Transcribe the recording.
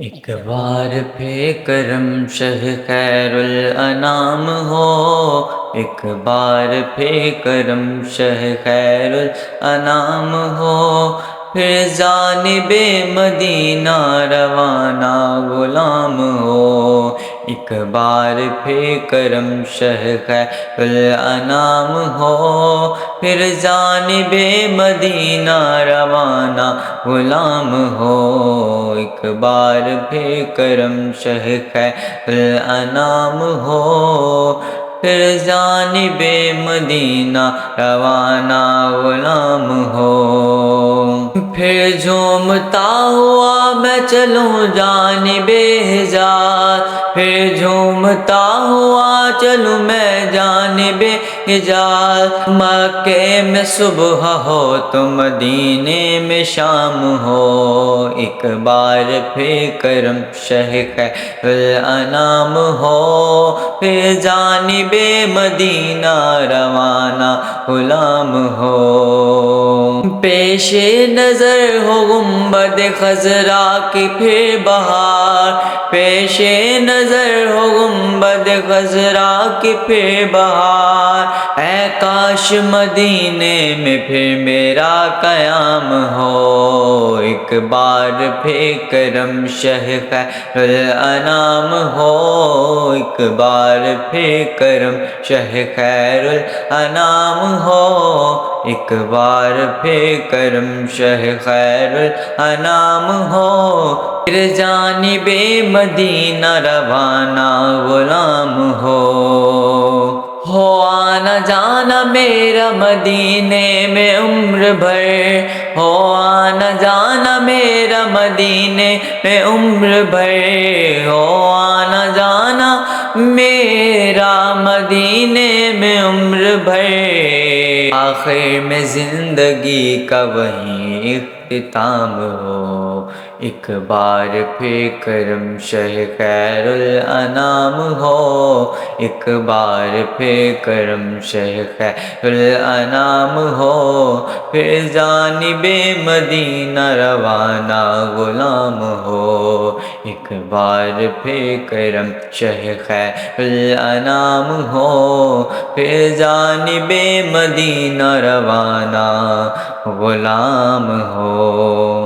ایک بار پہ کرم شہ خیر الانام ہو، ایک بار پہ کرم شہ خیر الانام ہو، پھر جانب مدینہ روانہ غلام ہو۔ ایک بار پہ کرم شہ خیر الانام ہو، پھر جانب مدینہ روانہ غلام ہو۔ ایک بار پہ کرم شہ خیر الانام ہو، پھر جانب مدینہ روانہ غلام ہو۔ پھر جھومتا ہوا میں چلوں جانب حجاز، پھر جھومتا ہوا چلوں میں جانب حجاز۔ مکے میں صبح ہو تو مدینے میں شام ہو، ایک بار پھر کرم شہ خیر الانام ہو، پھر جانب مدینہ روانہ غلام ہو۔ پیش نظر ہو گنبد خضرا کی پھر بہار، پیش نظر ہو گنبد خضرا کی پھر بہار۔ اے کاش مدینے میں پھر میرا قیام ہو، ایک بار پھر کرم شہ خیر الانام ہو، ایک بار پھر کرم شہ خیر الانام ہو، ایک بار پھر کرم شہ خیر الانام ہو، پھر جانب مدینہ روانہ غلام ہو۔ آنا جانا میرا مدینے میں عمر بھر، ہو آنا جانا میرا مدینے میں عمر بھر، ہو آنا جانا میرا مدینے میں عمر بھر۔ آخر میں زندگی کا وہیں اختتام ہو، ایک بار پھر کرم شہ خیر الانام ہو، ایک بار پھر کرم شہ خیر الانام ہو، پھر جانب مدینہ روانہ غلام ہو۔ ایک بار پھر کرم شہ خیر الانام ہو، پھر جانب مدینہ روانہ غلام ہو۔